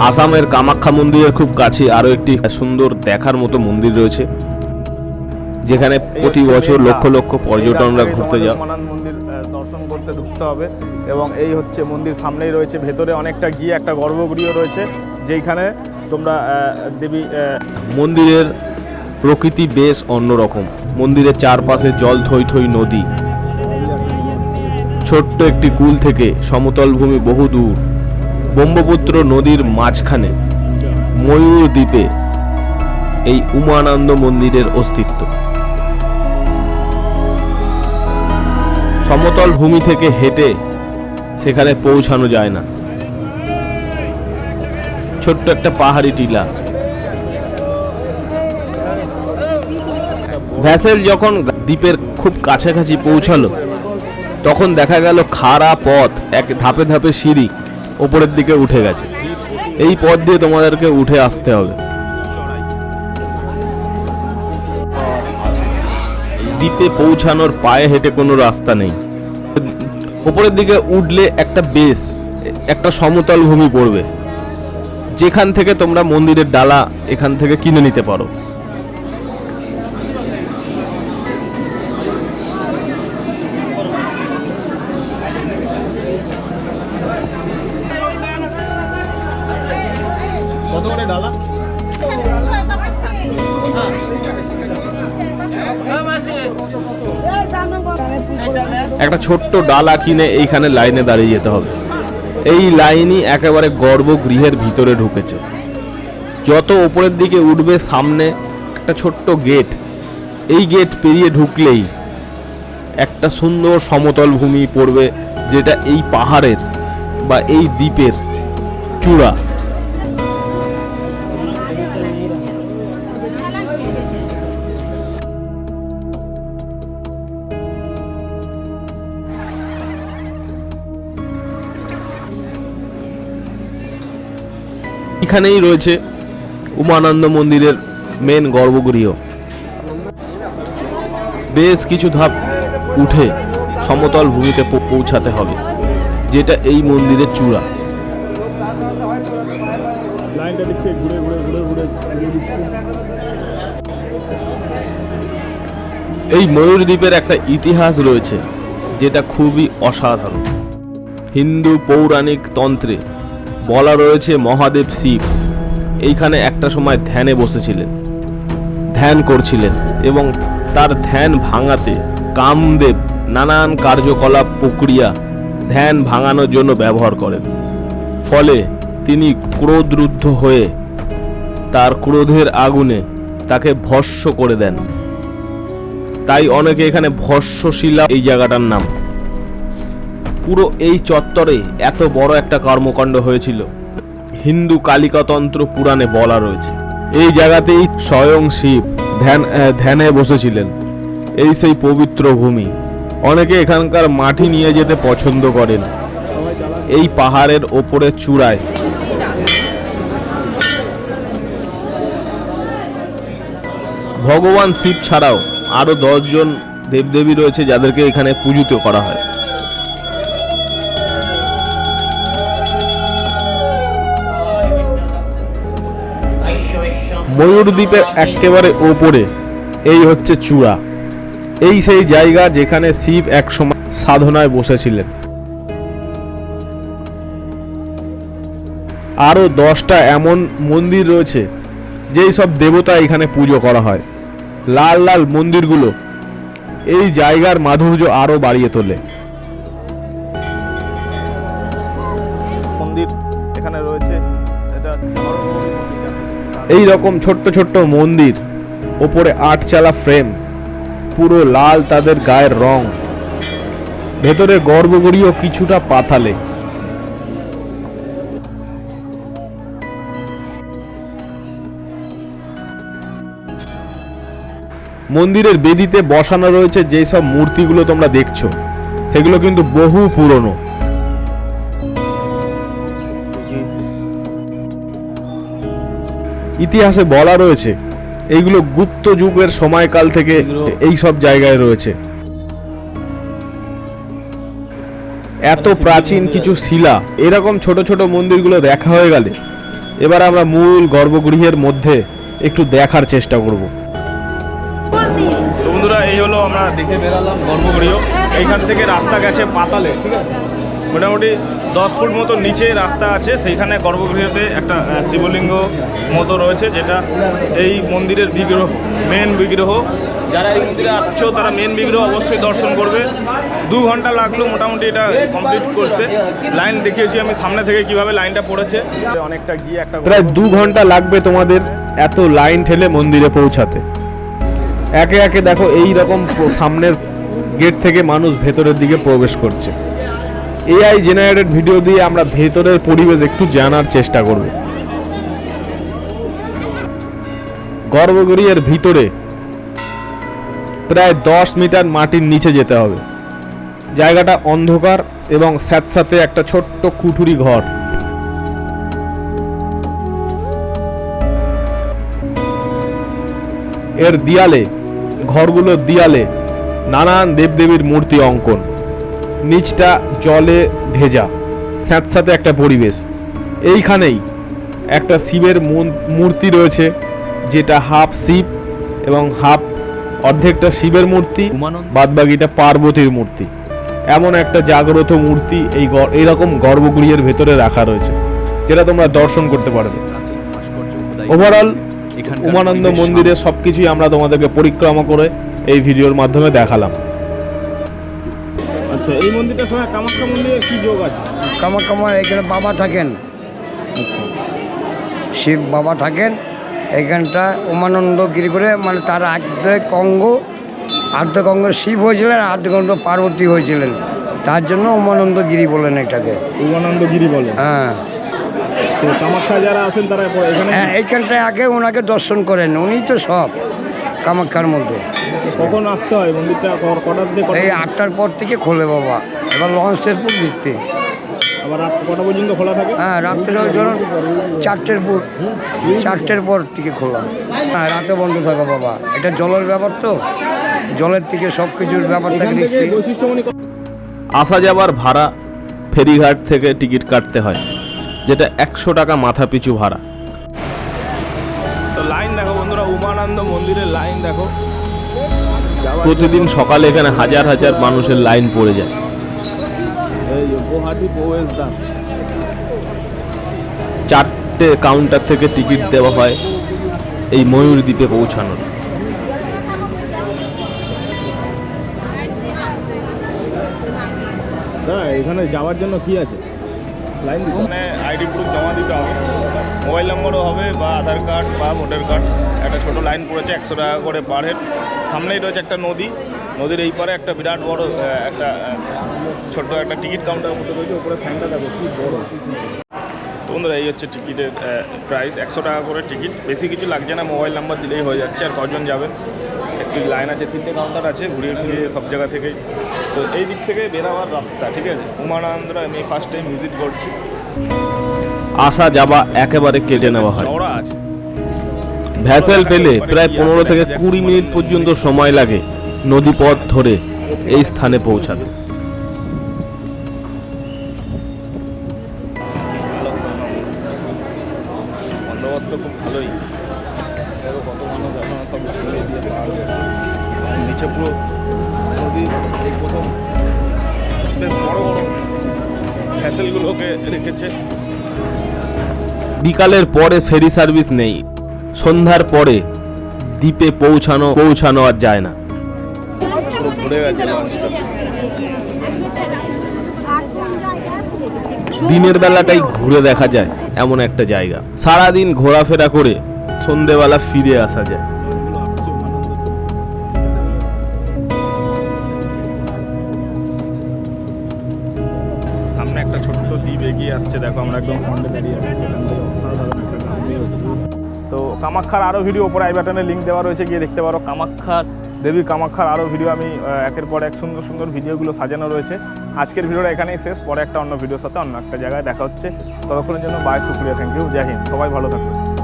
আসামের কামাখ্যা মন্দিরের খুব কাছে আরও একটি সুন্দর দেখার মতো মন্দির রয়েছে, যেখানে প্রতি বছর লক্ষ লক্ষ পর্যটকরা ঘুরতে যায়। মন্দির দর্শন করতে ঢুকতে হবে এবং এই হচ্ছে মন্দির, সামনেই রয়েছে, ভেতরে অনেকটা গিয়ে একটা গর্ভগৃহ রয়েছে, যেখানে তোমরা দেবী। মন্দিরের প্রকৃতি বেশ অন্যরকম। মন্দিরের চারপাশে জল থই থই নদী, ছোট্ট একটি কুল থেকে সমতল ভূমি বহু দূর। ব্রহ্মপুত্র নদীর মাঝখানে ময়ূর দ্বীপে এই উমানন্দ মন্দিরের অস্তিত্ব। সমতল ভূমি থেকে হেঁটে সেখানে পৌঁছানো যায় না, ছোট্ট একটা পাহাড়ি টিলা। ভ্যাসেল যখন দ্বীপের খুব কাছাকাছি পৌঁছালো, তখন দেখা গেল খাড়া পথ, এক ধাপে ধাপে সিঁড়ি ওপরের দিকে উঠে গেছে। এই পথ দিয়ে তোমাদেরকে উঠে আসতে হবে। দ্বীপে পৌঁছানোর পায়ে হেঁটে কোনো রাস্তা নেই। ওপরের দিকে উঠলে একটা বেস, একটা সমতল ভূমি পড়বে, যেখান থেকে তোমরা মন্দিরের ডালা এখান থেকে কিনে নিতে পারো। কত করে ডালা? একটা ছোট্ট ডালা কিনে এইখানে লাইনে দাঁড়িয়ে যেতে হবে। এই লাইনই একেবারে গর্ভগৃহের ভিতরে ঢুকেছে। যত উপরের দিকে উঠবে, সামনে একটা ছোট্ট গেট, এই গেট পেরিয়ে ঢুকলেই একটা সুন্দর সমতল ভূমি পড়বে, যেটা এই পাহাড়ের বা এই দ্বীপের চূড়া। এখানেই রয়েছে উমানন্দ মন্দিরের মেন গর্ভগৃহ। বেশ কিছু ধাপ উঠে সমতল ভূমিতে পৌঁছাতে হবে, যেটা এই মন্দিরের চূড়া। এই ময়ূর দ্বীপের একটা ইতিহাস রয়েছে, যেটা খুবই অসাধারণ। হিন্দু পৌরাণিক তন্ত্রে বলা রয়েছে, মহাদেব শিব এইখানে একটা সময় ধ্যানে বসেছিলেন, ধ্যান করছিলেন, এবং তার ধ্যান ভাঙাতে কামদেব নানান কার্যকলাপ প্রক্রিয়া ধ্যান ভাঙানোর জন্য ব্যবহার করেন। ফলে তিনি ক্রোধরুদ্ধ হয়ে তার ক্রোধের আগুনে তাকে ভস্ম করে দেন। তাই অনেকে এখানে ভস্মশিলা এই জায়গাটার নাম। পুরো এই চত্বরে এত বড় একটা কর্মকাণ্ড হয়েছিল, হিন্দু কালিকাতন্ত্র পুরাণে বলা রয়েছে। এই জায়গাতেই স্বয়ং শিব ধ্যানে বসেছিলেন। এই সেই পবিত্র ভূমি। অনেকে এখানকার মাটি নিয়ে যেতে পছন্দ করেন। এই পাহাড়ের ওপরে চূড়ায় ভগবান শিব ছাড়াও আরো 10 জন দেবদেবী রয়েছে, যাদেরকে এখানে পূজিত করা হয়। ময়ূর দ্বীপের একেবারে ওপরে এই হচ্ছে চূড়া। এই সেই জায়গা যেখানে শিব একসময় সাধনায় বসেছিলেন। আরো 10টা এমন মন্দির রয়েছে, যেই সব দেবতা এখানে পুজো করা হয়। লাল লাল মন্দিরগুলো এই জায়গার মাধুর্য আরো বাড়িয়ে তোলে। মন্দির এখানে রয়েছে, এটা এই রকম ছোট্ট ছোট্ট মন্দির, ওপরে 8 চালা ফ্রেম, পুরো লাল তাদের গায়ের রং। ভেতরে গর্ভগৃহ কিছুটা পাতালে। মন্দিরের বেদিতে বসানো রয়েছে যেসব মূর্তিগুলো তোমরা দেখছো, সেগুলো কিন্তু বহু পুরনো। ইতিহাসে বলা রয়েছে এইগুলো গুপ্ত যুগের সময়কাল থেকে এই সব জায়গায় রয়েছে। এত প্রাচীন কিছু শিলা, এরকম ছোট ছোট মন্দিরগুলো দেখা হয়ে গেলে এবার আমরা মূল গর্ভগৃহের মধ্যে একটু দেখার চেষ্টা করব। তো বন্ধুরা, এই হলো আমরা দেখে বেরালাম গর্ভগৃহ। এইখান থেকে রাস্তা গেছে পাতালে, ঠিক আছে, মোটামুটি 10 ফুট মতো নিচে রাস্তা আছে। সেইখানে গর্ভগৃহতে একটা শিবলিঙ্গ মতো রয়েছে, যেটা এই মন্দিরের বিগ্রহ, মেন বিগ্রহ। যারা এই মন্দিরে আসছো তারা মেন বিগ্রহ অবশ্যই দর্শন করবে। 2 ঘন্টা লাগলো মোটামুটি এটা কমপ্লিট করতে। লাইন দেখিয়েছি আমি সামনে থেকে কিভাবে লাইনটা পড়েছে। অনেকটা গিয়ে একটা প্রায় 2 ঘন্টা লাগবে তোমাদের এত লাইন ঠেলে মন্দিরে পৌঁছাতে। একে একে দেখো এই রকম সামনের গেট থেকে মানুষ ভেতরের দিকে প্রবেশ করছে। এআই জেনারেটেড ভিডিও দিয়ে আমরা ভেতরের পরিবেশ একটু জানার চেষ্টা করব। গর্ভগৃহের ভিতরে প্রায় 10 মিটার মাটির নিচে যেতে হবে। জায়গাটা অন্ধকার এবং স্যাঁতস্যাঁতে একটা ছোট্ট কুঠুরি ঘর। এর দিয়ালে, ঘরগুলোর দিয়ালে নানান দেবদেবীর মূর্তি অঙ্কন। নিচটা জলে ভেজা, স্যাঁতস্যাঁতে একটা পরিবেশ। এইখানেই একটা শিবের মূর্তি রয়েছে, যেটা হাফ শিব এবং হাফ অর্ধেকটা শিবের মূর্তি, বাদবাকিটা পার্বতীর মূর্তি। এমন একটা জাগ্রত মূর্তি এইরকম গর্ভগৃহের ভেতরে রাখা রয়েছে, যেটা তোমরা দর্শন করতে পারবে। ওভারঅল উমানন্দ মন্দিরে সবকিছুই আমরা তোমাদেরকে পরিক্রমা করে এই ভিডিওর মাধ্যমে দেখালাম। আচ্ছা, এই মন্দিরটার সঙ্গে কামাখ্যা মন্দিরের কি যোগ আছে? কামাখ্যা এখানে বাবা থাকেন, শিব বাবা থাকেন এইখানটা। উমানন্দ গিরি করে, মানে তার অর্ধেক শিব হয়েছিলেন, অর্ধেক পার্বতী হয়েছিলেন। তার জন্য উমানন্দ গিরি বলেন এটাকে, উমানন্দ গিরি বলে। হ্যাঁ, তো কামাখ্যা যারা আছেন তারা এখানে, হ্যাঁ, এইখানটায় আগে ওনাকে দর্শন করেন। উনি তো সব কামাখ্যার মধ্যে। কখন আসতে হয় মন্দিরটা? কটার দিকে? এই 8টার পর থেকে খোলে বাবা। এবার লঞ্চের পুর দিকতে। আবার রাত কটা পর্যন্ত খোলা থাকে? হ্যাঁ, রাত্রে ধরুন 4টের পর থেকে খোলা। হ্যাঁ, রাতে বন্ধ থাকে বাবা। এটা জলের ব্যাপার, তো জলের থেকে সব কিছুর ব্যাপার থাকে। আসা যাবার ভাড়া ফেরিঘাট থেকে টিকিট কাটতে হয়, যেটা 100 টাকা মাথা পিছু ভাড়া। তো লাইন দেখো বন্ধুরা, উমানন্দ মন্দিরের লাইন দেখো। প্রতিদিন সকালে এখানে হাজার হাজার মানুষের লাইন পড়ে যায়। এই গুয়াহাটি প্রবেশদ্বার। 4টে কাউন্টার থেকে টিকিট দেওয়া হয় এই ময়ূর দ্বীপে পৌঁছানোর। হ্যাঁ, এখানে যাওয়ার জন্য কি আছে? লাইন মানে আইডি প্রুফ জমা দিতে হবে, মোবাইল নম্বরও হবে, বা আধার কার্ড বা ভোটার কার্ড। একটা ছোটো লাইন পড়েছে, 100 টাকা করে পার হেড। সামনেই রয়েছে একটা নদী, নদীর এই পারে একটা বিরাট বড় একটা ছোট্ট একটা টিকিট কাউন্টার মতো রয়েছে। উপরে সাইনটা দেখো কি বড়। তো বন্ধুরা, এই হচ্ছে টিকিটের প্রাইস, 100 টাকা করে টিকিট। বেশি কিছু লাগছে না, মোবাইল নাম্বার দিলেই হয়ে যাচ্ছে। আর কজন যাবেন? একটি লাইন আছে, 3টে কাউন্টার আছে, ঘুরিয়ে ফিরিয়ে সব জায়গা থেকেই। তো এই দিক থেকে বেরাবার রাস্তা, ঠিক আছে। উমানন্দ আমি ফার্স্ট টাইম ভিজিট করছি। আসা যাওয়া একেবারে কেটে নেওয়া হয়। চওড়া আছে। ভ্যাসেল পেলে প্রায় 15 থেকে 20 মিনিট পর্যন্ত সময় লাগে নদীপথ ধরে এই স্থানে পৌঁছাতে। বন্দোবস্ত খুব ভালোই। দেখো কত মানুষ এখন সব ছেড়ে দিয়ে পার হচ্ছে। নিচে পুরো নদীর এই প্রথম বেশ বড় বড় ভ্যাসেলগুলোকে রেখেছে। বিকালের পরে ফেরি সার্ভিস নেই। সন্ধ্যার পরে দ্বীপে পৌঁছানো আর যায় না। পুরো ঘুরে গেছে লঞ্চটা। দিনের বেলাটাই ঘুরে দেখা যায় এমন একটা জায়গা। সারাদিন ঘোরাফেরা করে সন্ধেবেলা ফিরে আসা যায়। সামনে একটা ছোট্ট দ্বীপ এগিয়ে আসছে, দেখো আমরা একদম ফ্রন্টে দাঁড়িয়ে আছি। এখান থেকে অসাধারণ একটা গ্রাম। তো কামাখ্যার আরও ভিডিও উপরে আই বাটনে লিঙ্ক দেওয়া রয়েছে, গিয়ে দেখতে পারো। দেবী কামাখ্যার আরও ভিডিও আমি একের পর এক সুন্দর সুন্দর ভিডিওগুলো সাজানো রয়েছে। আজকের ভিডিওটা এখানেই শেষ। পরে একটা অন্য ভিডিওর সাথে অন্য একটা জায়গায় দেখা হচ্ছে। ততক্ষণের জন্য বাই, শুক্রিয়া, থ্যাংক ইউ, জয় হিন্দ। সবাই ভালো থাকবে।